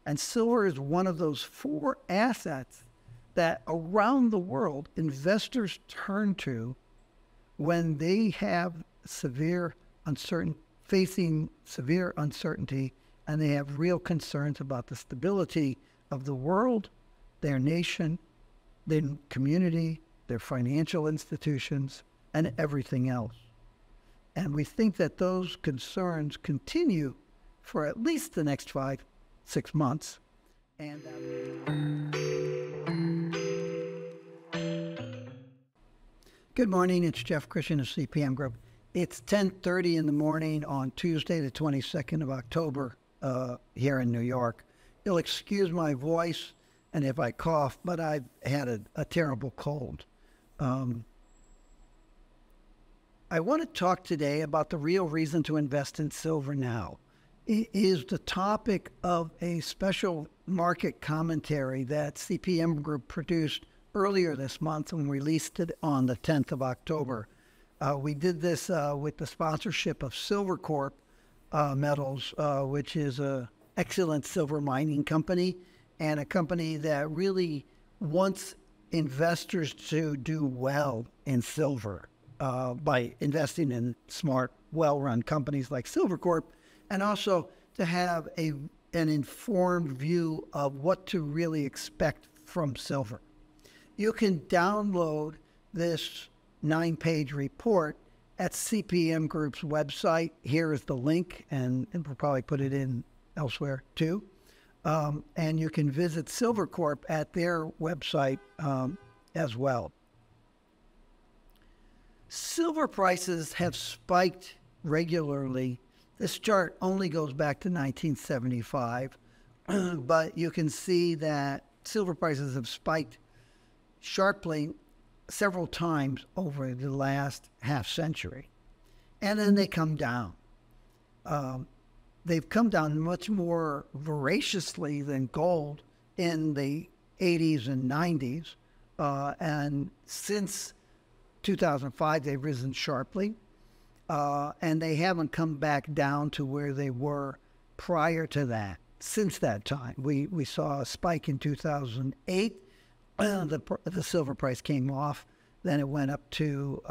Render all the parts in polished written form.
And silver is one of those four assets that around the world investors turn to when they have facing severe uncertainty, and they have real concerns about the stability of the world, their nation, their community, their financial institutions, and everything else. And we think that those concerns continue for at least the next 5-6 months. And good morning, it's Jeff, Christian of CPM Group. It's 10:30 in the morning on Tuesday, the 22nd of October, here in New York. You'll excuse my voice and if I cough, but I've had a terrible cold. I want to talk today about the real reason to invest in silver now. It is the topic of a special market commentary that CPM Group produced earlier this month and released it on the 10th of October. We did this with the sponsorship of Silvercorp Metals, which is an excellent silver mining company and a company that really wants investors to do well in silver by investing in smart, well-run companies like Silvercorp, and also to have an informed view of what to really expect from silver. You can download this 9-page report at CPM Group's website. Here is the link, and we'll probably put it in elsewhere too. And you can visit Silvercorp at their website as well. Silver prices have spiked regularly. This chart only goes back to 1975, but you can see that silver prices have spiked sharply several times over the last half century. And then they come down. They've come down much more voraciously than gold in the 80s and 90s. And since 2005, they've risen sharply. And they haven't come back down to where they were prior to that. Since that time, we saw a spike in 2008. The silver price came off. Then it went up to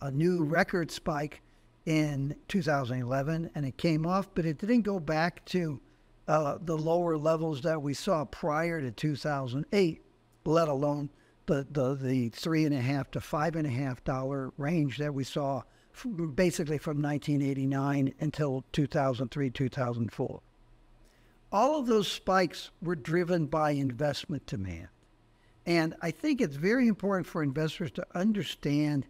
a new record spike in 2011, and it came off, but it didn't go back to the lower levels that we saw prior to 2008, let alone the $3.5 to $5.5 range that we saw basically from 1989 until 2003, 2004. All of those spikes were driven by investment demand. And I think it's very important for investors to understand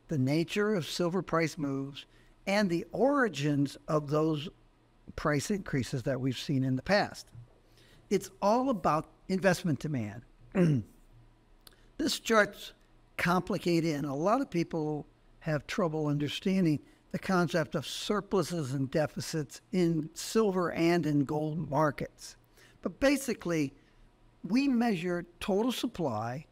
the nature of silver price moves and the origins of those price increases that we've seen in the past. It's all about investment demand. This chart's complicated, and a lot of people have trouble understanding the concept of surpluses and deficits in silver and in gold markets. But basically, we measure total supply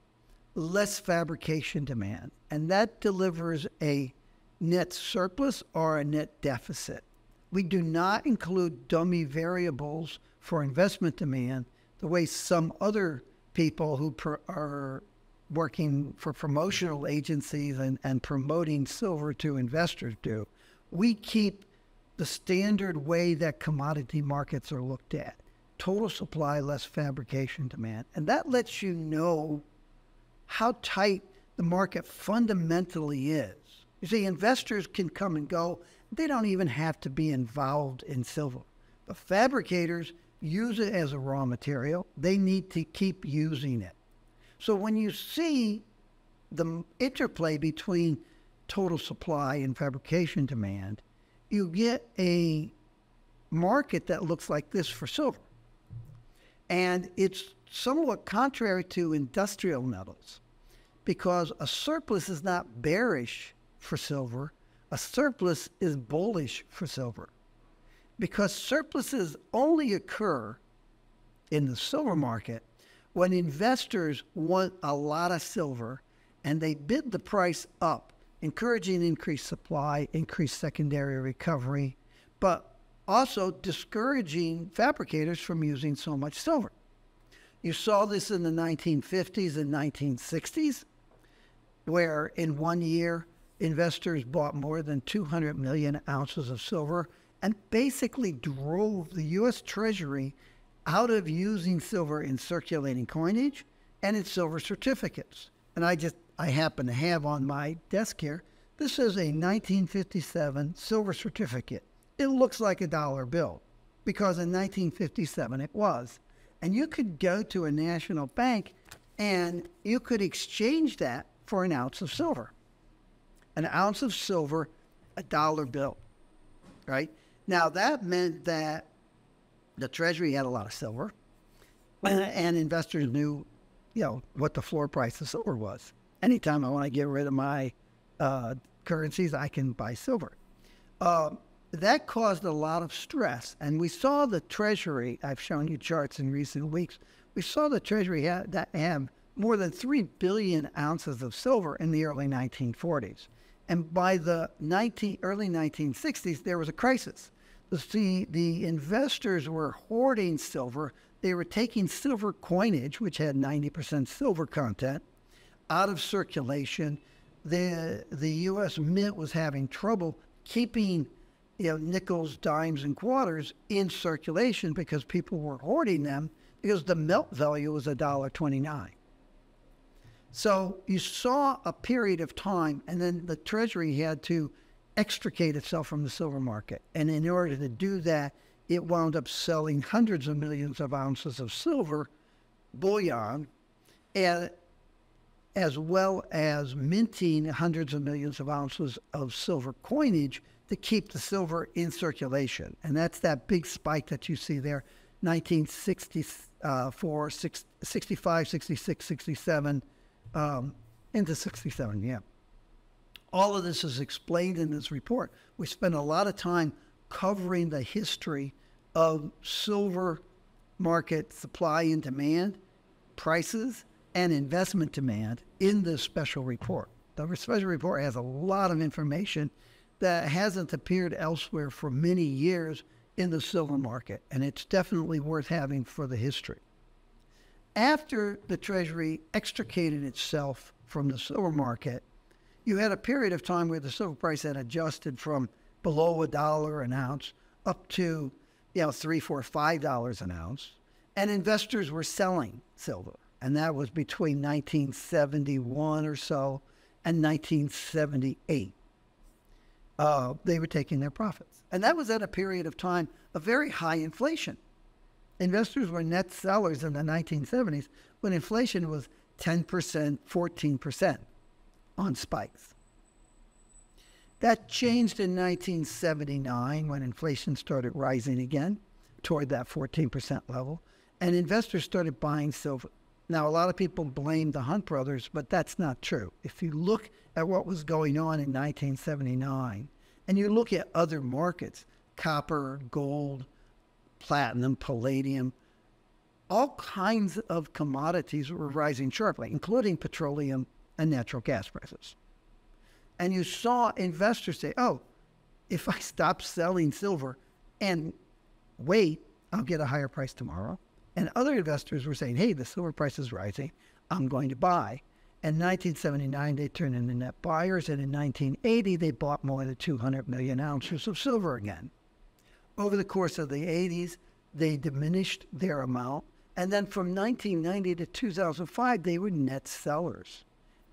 less fabrication demand, and that delivers a net surplus or a net deficit. We do not include dummy variables for investment demand the way some other people who are working for promotional agencies and promoting silver to investors do. We keep the standard way that commodity markets are looked at. Total supply less fabrication demand. And that lets you know how tight the market fundamentally is. You see, investors can come and go. They don't even have to be involved in silver. But fabricators use it as a raw material. They need to keep using it. So when you see the interplay between total supply and fabrication demand, you get a market that looks like this for silver. And it's somewhat contrary to industrial metals, because a surplus is not bearish for silver. A surplus is bullish for silver, because surpluses only occur in the silver market when investors want a lot of silver and they bid the price up, encouraging increased supply, increased secondary recovery. But also discouraging fabricators from using so much silver. You saw this in the 1950s and 1960s, where in one year, investors bought more than 200 million ounces of silver and basically drove the U.S. Treasury out of using silver in circulating coinage and in silver certificates. And I happen to have on my desk here, this is a 1957 silver certificate. It looks like a dollar bill because in 1957 it was. And you could go to a national bank and you could exchange that for an ounce of silver. An ounce of silver, a dollar bill, right? Now that meant that the Treasury had a lot of silver and investors knew, what the floor price of silver was. Anytime I want to get rid of my currencies, I can buy silver. That caused a lot of stress. And we saw the Treasury, I've shown you charts in recent weeks, we saw the Treasury have more than 3 billion ounces of silver in the early 1940s. And by the early 1960s, there was a crisis. The investors were hoarding silver. They were taking silver coinage, which had 90% silver content, out of circulation. The U.S. Mint was having trouble keeping nickels, dimes, and quarters in circulation because people were hoarding them because the melt value was $1.29. So you saw a period of time, and then the Treasury had to extricate itself from the silver market. And in order to do that, it wound up selling hundreds of millions of ounces of silver bullion, and as well as minting hundreds of millions of ounces of silver coinage to keep the silver in circulation. And that's that big spike that you see there, 1964, 65, 66, 67, into 67, yeah. All of this is explained in this report. We spent a lot of time covering the history of silver market supply and demand, prices, and investment demand in this special report. The special report has a lot of information that hasn't appeared elsewhere for many years in the silver market, and it's definitely worth having for the history. After the Treasury extricated itself from the silver market, you had a period of time where the silver price had adjusted from below $1 an ounce up to, $3, $4, $5 an ounce, and investors were selling silver. And that was between 1971 or so and 1978. They were taking their profits. And that was at a period of time of very high inflation. Investors were net sellers in the 1970s when inflation was 10%, 14% on spikes. That changed in 1979 when inflation started rising again toward that 14% level, and investors started buying silver. Now, a lot of people blame the Hunt brothers, but that's not true. If you look at what was going on in 1979, and you look at other markets, copper, gold, platinum, palladium, all kinds of commodities were rising sharply, including petroleum and natural gas prices. And you saw investors say, oh, if I stop selling silver and wait, I'll get a higher price tomorrow. And other investors were saying, hey, the silver price is rising, I'm going to buy. In 1979, they turned into net buyers, and in 1980, they bought more than 200 million ounces of silver again. Over the course of the 80s, they diminished their amount, and then from 1990 to 2005, they were net sellers.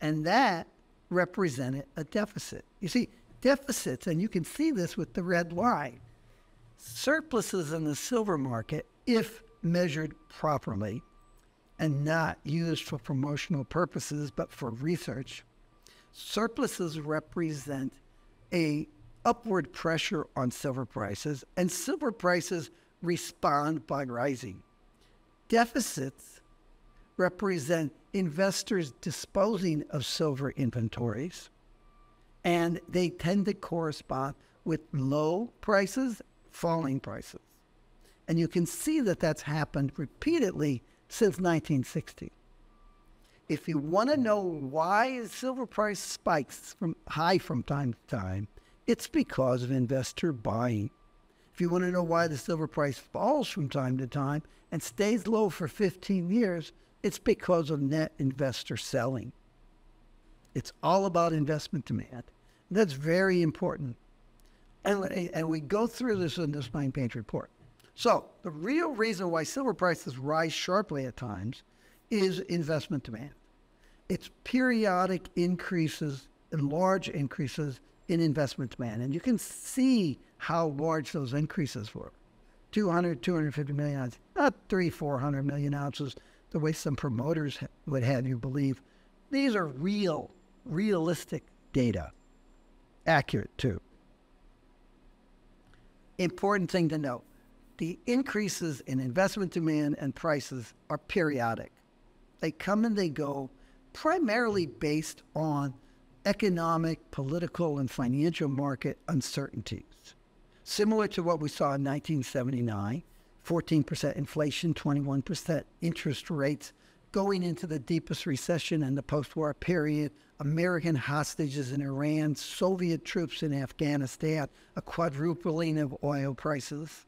And that represented a deficit. You see, deficits, and you can see this with the red line, surpluses in the silver market, if measured properly and not used for promotional purposes but for research, surpluses represent a upward pressure on silver prices, and silver prices respond by rising. Deficits represent investors disposing of silver inventories, and they tend to correspond with low prices, falling prices. And you can see that that's happened repeatedly since 1960. If you want to know why silver price spikes from time to time, it's because of investor buying. If you want to know why the silver price falls from time to time and stays low for 15 years, it's because of net investor selling. It's all about investment demand. That's very important. And we go through this in this 9-page report. So the real reason why silver prices rise sharply at times is investment demand. It's periodic increases and large increases in investment demand. And you can see how large those increases were. 200, 250 million ounces, not 300, 400 million ounces, the way some promoters would have you believe. These are realistic data. Accurate, too. Important thing to note, the increases in investment demand and prices are periodic. They come and they go, primarily based on economic, political, and financial market uncertainties. Similar to what we saw in 1979, 14% inflation, 21% interest rates, going into the deepest recession in the post-war period, American hostages in Iran, Soviet troops in Afghanistan, a quadrupling of oil prices.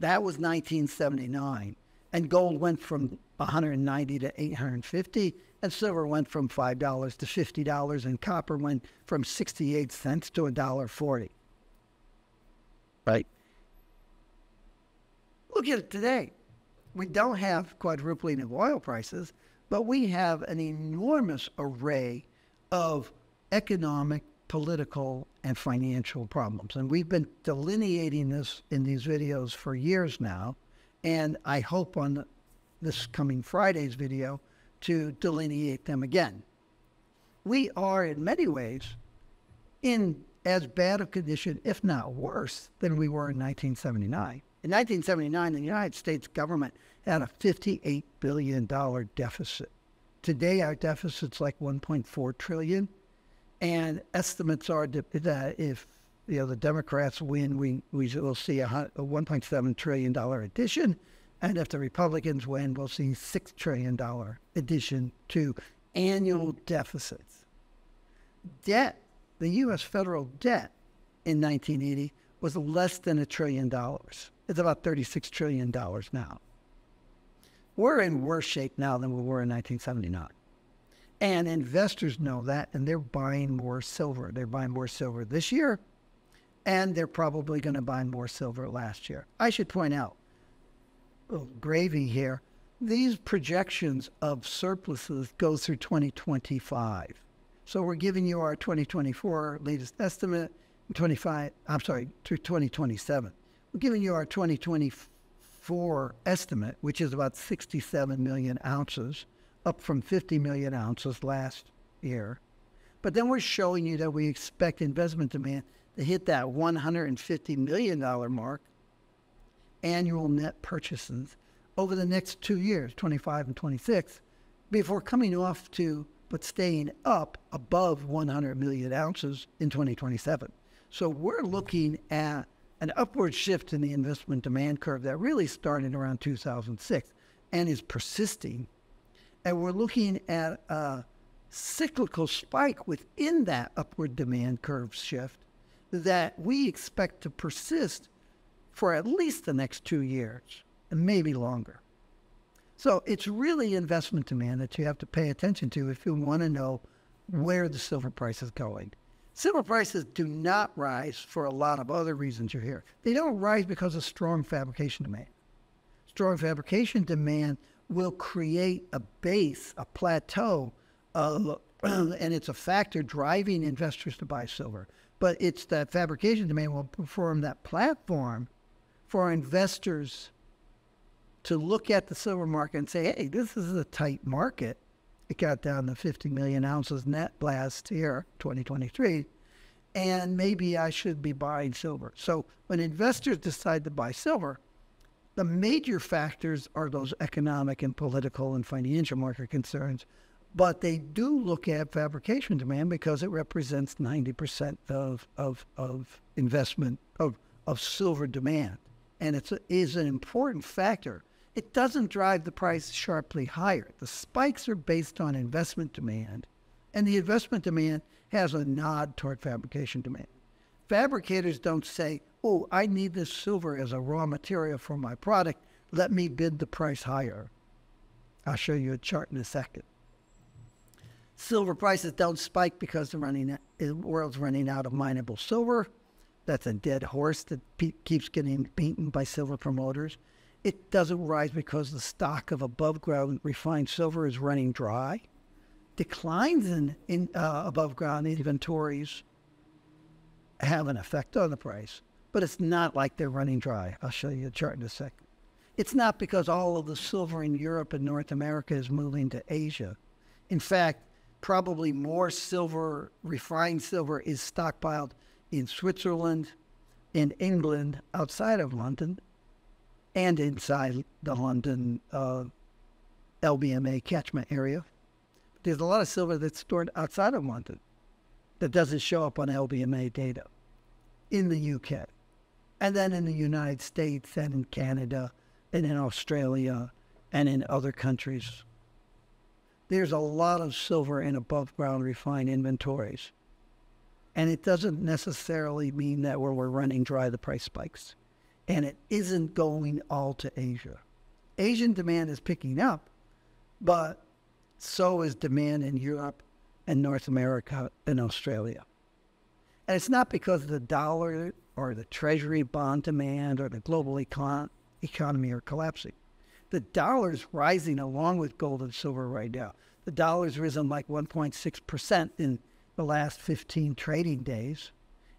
That was 1979. And gold went from $190 to $850, and silver went from $5 to $50, and copper went from 68 cents to $1.40. Right? Look at it today. We don't have quadrupling of oil prices, but we have an enormous array of economic, political, and financial problems. And we've been delineating this in these videos for years now, and I hope on this coming Friday's video to delineate them again. We are, in many ways, in as bad a condition, if not worse, than we were in 1979. In 1979, the United States government had a $58 billion deficit. Today, our deficit's like $1.4 trillion, and estimates are that if the Democrats win, we will see a $1.7 trillion addition, and if the Republicans win, we'll see $6 trillion addition to annual deficits. Debt, the U.S. federal debt in 1980 was less than $1 trillion. It's about $36 trillion now. We're in worse shape now than we were in 1979. And investors know that, and they're buying more silver. They're buying more silver this year, and they're probably going to buy more silver last year. I should point out, a little gravy here, these projections of surpluses go through 2025. So we're giving you our 2024 latest estimate, through 2027. We're giving you our 2024 estimate, which is about 67 million ounces, up from 50 million ounces last year. But then we're showing you that we expect investment demand to hit that $150 million mark, annual net purchases, over the next 2 years, 25 and 26, before coming off to, but staying up above 100 million ounces in 2027. So we're looking at an upward shift in the investment demand curve that really started around 2006 and is persisting. And we're looking at a cyclical spike within that upward demand curve shift that we expect to persist for at least the next 2 years, and maybe longer. So it's really investment demand that you have to pay attention to if you want to know where the silver price is going. Silver prices do not rise for a lot of other reasons you're here. They don't rise because of strong fabrication demand. Strong fabrication demand will create a base, a plateau, and it's a factor driving investors to buy silver. But it's that fabrication demand will perform that platform for investors to look at the silver market and say, hey, this is a tight market. It got down to 50 million ounces net last year, 2023, and maybe I should be buying silver. So when investors decide to buy silver, the major factors are those economic and political and financial market concerns, but they do look at fabrication demand because it represents 90% of investment of silver demand, and it is an important factor. It doesn't drive the price sharply higher. The spikes are based on investment demand, and the investment demand has a nod toward fabrication demand. Fabricators don't say, oh, I need this silver as a raw material for my product. Let me bid the price higher. I'll show you a chart in a second. Silver prices don't spike because the world's running out of mineable silver. That's a dead horse that keeps getting beaten by silver promoters. It doesn't rise because the stock of above-ground refined silver is running dry. Declines in above-ground inventories have an effect on the price, but it's not like they're running dry. I'll show you a chart in a second. It's not because all of the silver in Europe and North America is moving to Asia. In fact, probably more silver, refined silver, is stockpiled in Switzerland, in England, outside of London, and inside the London LBMA catchment area. There's a lot of silver that's stored outside of London that doesn't show up on LBMA data in the UK, and then in the United States and in Canada and in Australia and in other countries. There's a lot of silver in above-ground refined inventories, and it doesn't necessarily mean that when we're running dry, the price spikes. And it isn't going all to Asia. Asian demand is picking up, but so is demand in Europe and North America and Australia. And it's not because of the dollar or the treasury bond demand or the global economy are collapsing. The dollar's rising along with gold and silver right now. The dollar's risen like 1.6% in the last 15 trading days,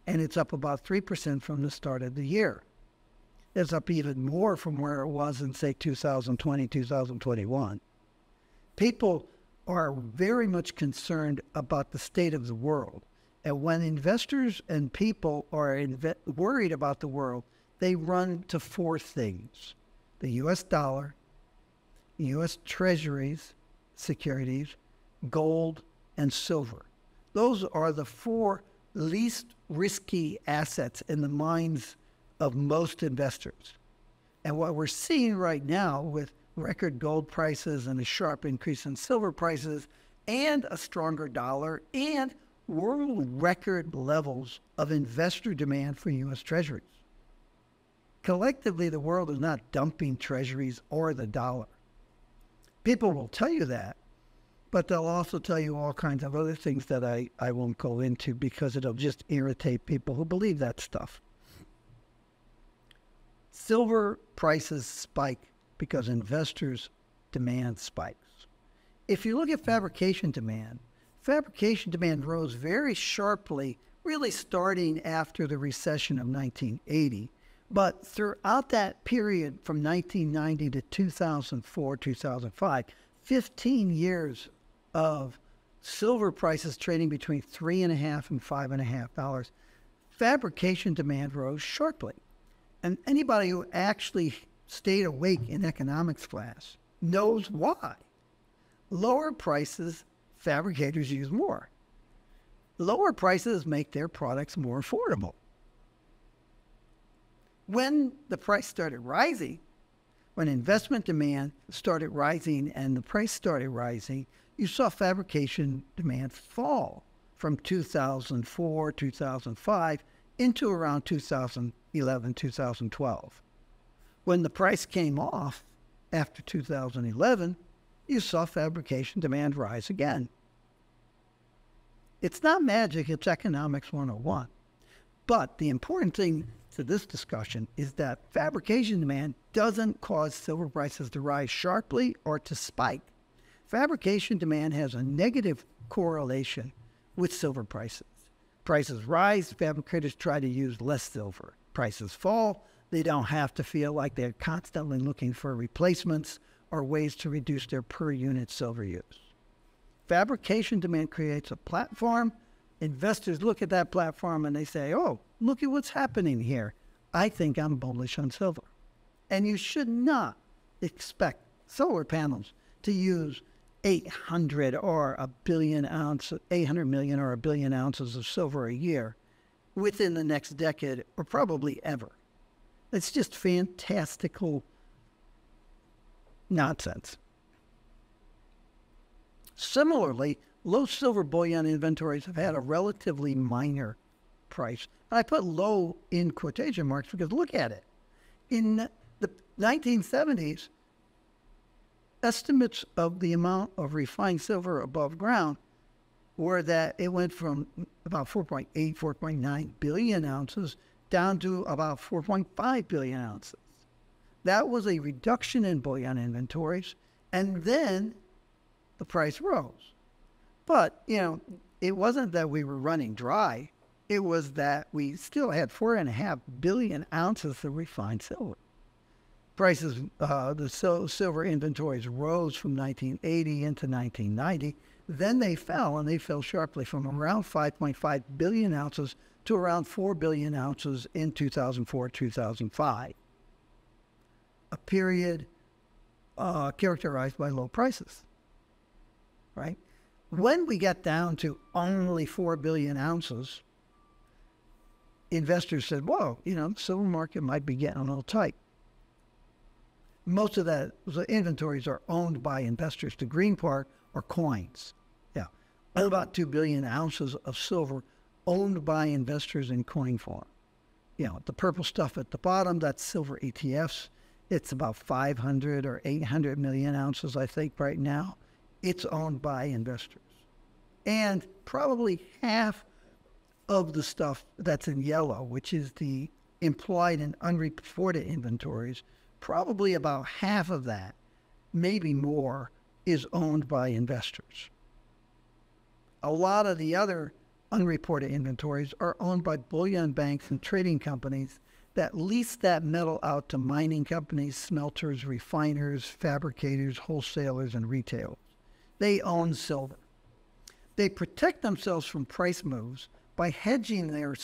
and it's up about 3% from the start of the year. It's up even more from where it was in, say, 2020, 2021. People are very much concerned about the state of the world. And when investors and people are worried about the world, they run to four things: the U.S. dollar, U.S. treasuries, securities, gold, and silver. Those are the four least risky assets in the minds of most investors. And what we're seeing right now with record gold prices and a sharp increase in silver prices and a stronger dollar and world record levels of investor demand for U.S. treasuries. Collectively, the world is not dumping treasuries or the dollar. People will tell you that, but they'll also tell you all kinds of other things that I won't go into because it'll just irritate people who believe that stuff. Silver prices spike because investors' demand spikes. If you look at fabrication demand rose very sharply, really starting after the recession of 1980. But throughout that period from 1990 to 2004, 2005, 15 years of silver prices trading between $3.50 and $5.50, fabrication demand rose sharply. And anybody who actually stayed awake in economics class knows why. Lower prices, fabricators use more. Lower prices make their products more affordable. When the price started rising, when investment demand started rising and the price started rising, you saw fabrication demand fall from 2004, 2005 into around 2011, 2012. When the price came off after 2011, you saw fabrication demand rise again. It's not magic, it's economics 101. But the important thing to this discussion is that fabrication demand doesn't cause silver prices to rise sharply or to spike. Fabrication demand has a negative correlation with silver prices. Prices rise, fabricators try to use less silver. Prices fall, they don't have to feel like they're constantly looking for replacements or ways to reduce their per unit silver use. Fabrication demand creates a platform. Investors look at that platform and they say, oh, look at what's happening here. I think I'm bullish on silver. And you should not expect solar panels to use 800 or a billion ounces, 800 million or a billion ounces of silver a year within the next decade or probably ever. It's just fantastical nonsense. Similarly, low silver bullion inventories have had a relatively minor price And I put low in quotation marks because look at it. In the 1970s, estimates of the amount of refined silver above ground were that it went from about 4.8, 4.9 billion ounces down to about 4.5 billion ounces. That was a reduction in bullion inventories, and then the price rose. But, it wasn't that we were running dry. It was that we still had 4.5 billion ounces of refined silver. Prices, the silver inventories rose from 1980 into 1990. Then they fell, and they fell sharply from around 5.5 billion ounces to around 4 billion ounces in 2004, 2005. A period characterized by low prices, right? When we get down to only 4 billion ounces, investors said, whoa, the silver market might be getting a little tight. Most of the inventories are owned by investors. The green part are coins. Yeah. About 2 billion ounces of silver owned by investors in coin form. The purple stuff at the bottom, that's silver ETFs. It's about 500 or 800 million ounces, I think, right now. It's owned by investors. And probably half of the stuff that's in yellow, which is the implied and unreported inventories, probably about half of that, maybe more, is owned by investors. A lot of the other unreported inventories are owned by bullion banks and trading companies that lease that metal out to mining companies, smelters, refiners, fabricators, wholesalers, and retailers. They own silver. They protect themselves from price moves by hedging their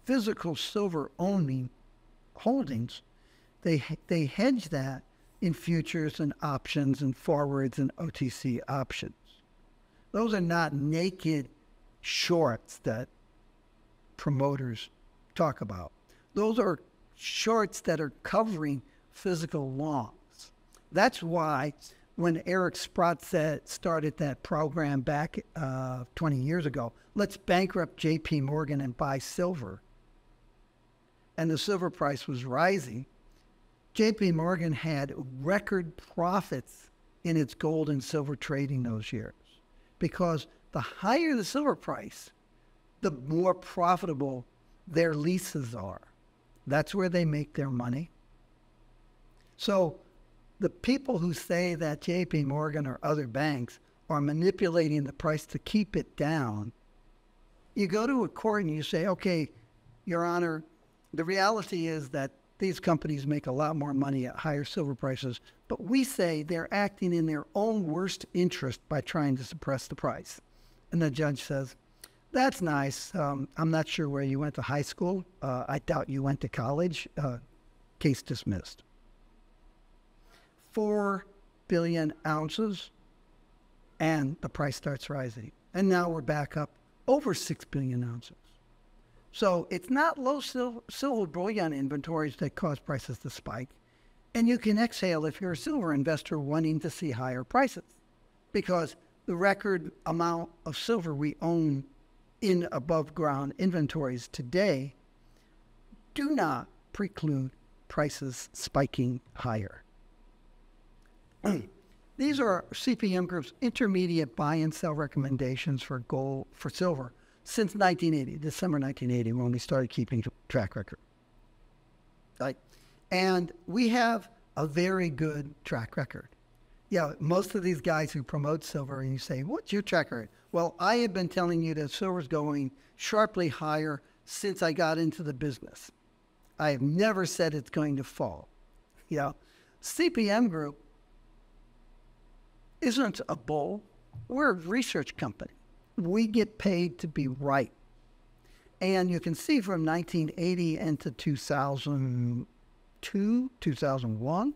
physical silver owning holdings. They hedge that in futures and options and forwards and OTC options. Those are not naked shorts that promoters talk about. Those are shorts that are covering physical longs. That's why when Eric Sprott started that program back 20 years ago, let's bankrupt JP Morgan and buy silver, and the silver price was rising, JP Morgan had record profits in its gold and silver trading those years, because the higher the silver price, the more profitable their leases are. That's where they make their money. So the people who say that JP Morgan or other banks are manipulating the price to keep it down, you go to a court and you say, okay, Your Honor, the reality is that these companies make a lot more money at higher silver prices, but we say they're acting in their own worst interest by trying to suppress the price. And the judge says, that's nice. I'm not sure where you went to high school. I doubt you went to college. Case dismissed. 4 billion ounces, and the price starts rising. And now we're back up over 6 billion ounces. So it's not low silver bullion inventories that cause prices to spike. And you can exhale if you're a silver investor wanting to see higher prices, because the record amount of silver we own in above ground inventories today do not preclude prices spiking higher. These are CPM Group's intermediate buy and sell recommendations for silver since 1980, December 1980, when we started keeping track record. Right? And we have a very good track record. Yeah, most of these guys who promote silver, and you say, what's your track record? Well, I have been telling you that silver's going sharply higher since I got into the business. I have never said it's going to fall. CPM Group isn't a bull. We're a research company. We get paid to be right. And you can see from 1980 into 2002, 2001,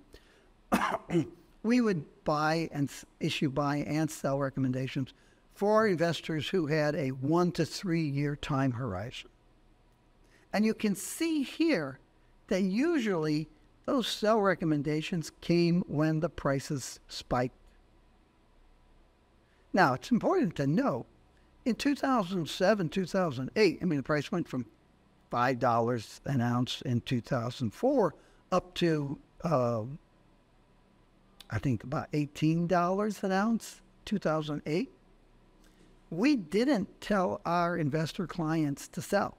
we would buy and issue buy and sell recommendations for investors who had a 1 to 3 year time horizon. And you can see here that usually those sell recommendations came when the prices spiked. Now, it's important to note, in 2007, 2008, the price went from $5 an ounce in 2004 up to, I think, about $18 an ounce, 2008. We didn't tell our investor clients to sell.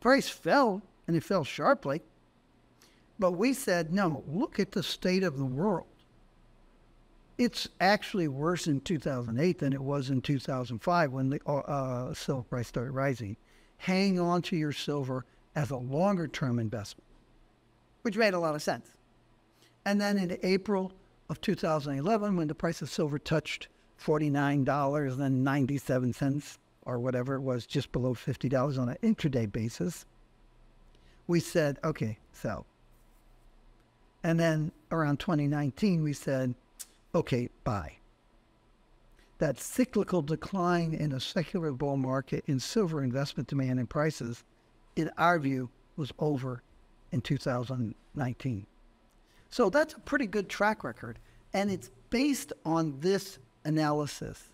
Price fell, and it fell sharply. But we said, no, look at the state of the world. It's actually worse in 2008 than it was in 2005 when the silver price started rising. Hang on to your silver as a longer-term investment, which made a lot of sense. And then in April of 2011, when the price of silver touched $49.97 or whatever it was, just below $50 on an intraday basis, we said, okay, sell. And then around 2019, we said, okay, buy. That cyclical decline in a secular bull market in silver investment demand and prices, in our view, was over in 2019. So that's a pretty good track record, and it's based on this analysis.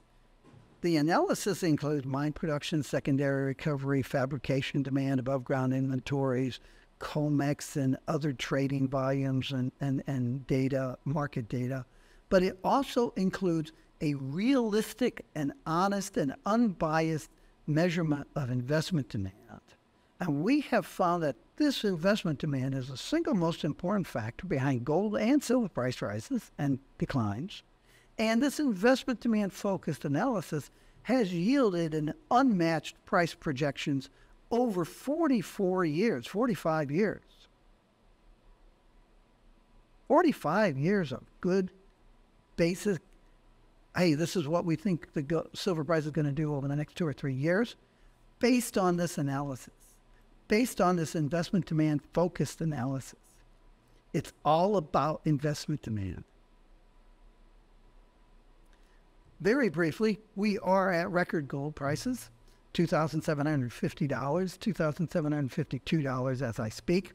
The analysis includes mine production, secondary recovery, fabrication demand, above ground inventories, COMEX and other trading volumes and data, market data. But it also includes a realistic and honest and unbiased measurement of investment demand. And we have found that this investment demand is the single most important factor behind gold and silver price rises and declines. And this investment demand focused analysis has yielded an unmatched price projections over 44 years, 45 years. 45 years of good, basic, hey, this is what we think the silver price is going to do over the next 2 or 3 years, based on this analysis, based on this investment demand focused analysis. It's all about investment demand. Very briefly, we are at record gold prices, $2,750, $2,752 as I speak.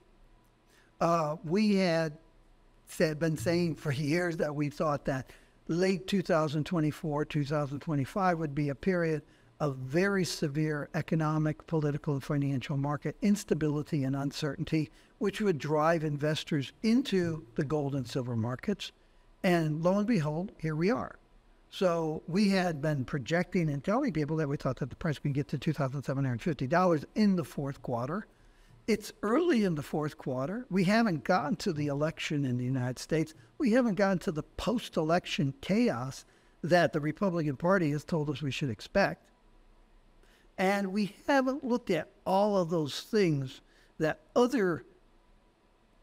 We had been saying for years that we thought that late 2024, 2025 would be a period of very severe economic, political, and financial market instability and uncertainty, which would drive investors into the gold and silver markets. And lo and behold, here we are. So we had been projecting and telling people that we thought that the price would get to $2,750 in the fourth quarter. It's early in the fourth quarter. We haven't gotten to the election in the United States. We haven't gotten to the post-election chaos that the Republican Party has told us we should expect. And we haven't looked at all of those things that other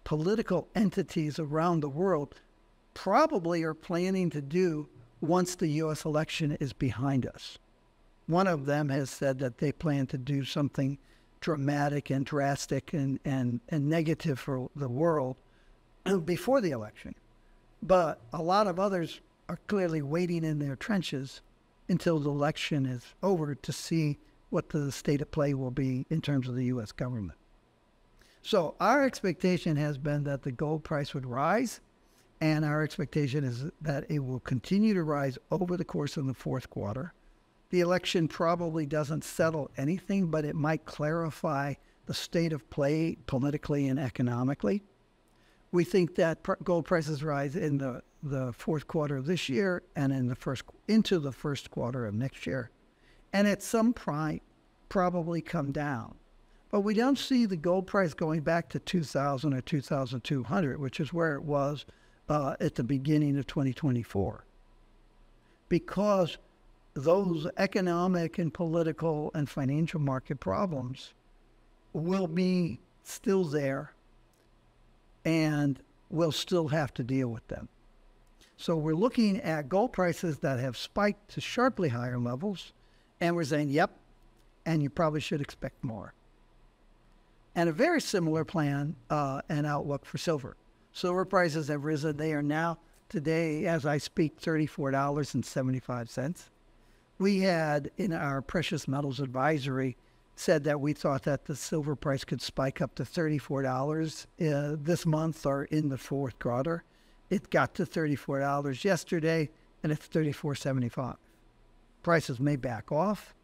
political entities around the world probably are planning to do once the U.S. election is behind us. One of them has said that they plan to do something dramatic and drastic and negative for the world before the election. But a lot of others are clearly waiting in their trenches until the election is over to see what the state of play will be in terms of the U.S. government. So our expectation has been that the gold price would rise, and our expectation is that it will continue to rise over the course of the fourth quarter. The election probably doesn't settle anything, but it might clarify the state of play politically and economically. We think that gold prices rise in the fourth quarter of this year and into the first quarter of next year. And at some point, probably come down. But we don't see the gold price going back to 2,000 or 2,200, which is where it was at the beginning of 2024. Because those economic and political and financial market problems will be still there, and we'll still have to deal with them. So we're looking at gold prices that have spiked to sharply higher levels, and we're saying, yep, and you probably should expect more. And a very similar plan and outlook for silver. Silver prices have risen. They are now, today, as I speak, $34.75. We had, in our precious metals advisory, said that we thought that the silver price could spike up to $34 this month or in the fourth quarter. It got to $34 yesterday, and it's $34.75. Prices may back off.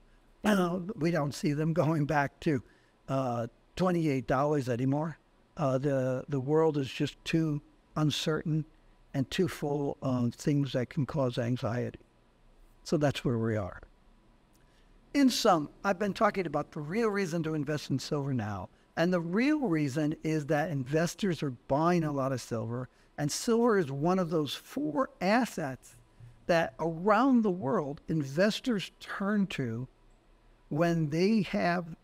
We don't see them going back to $28 anymore. The world is just too uncertain and too full of things that can cause anxiety. So that's where we are. In sum, I've been talking about the real reason to invest in silver now. And the real reason is that investors are buying a lot of silver. And silver is one of those 4 assets that around the world investors turn to when they have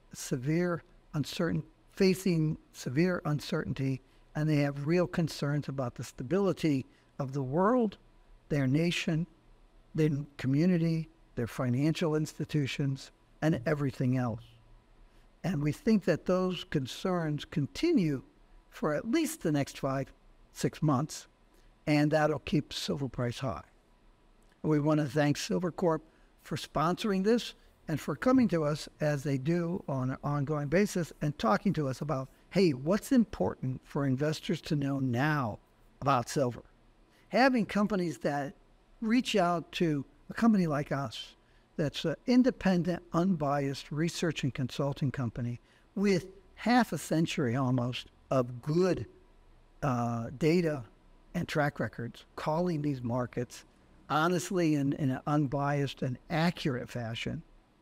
facing severe uncertainty, and they have real concerns about the stability of the world, their nation, their community, their financial institutions, and everything else. And we think that those concerns continue for at least the next 5-6 months, and that'll keep silver price high. We want to thank Silvercorp for sponsoring this and for coming to us as they do on an ongoing basis and talking to us about, hey, what's important for investors to know now about silver? Having companies that reach out to a company like us, that's an independent, unbiased research and consulting company with half a century almost of good data and track records, calling these markets honestly in an unbiased and accurate fashion,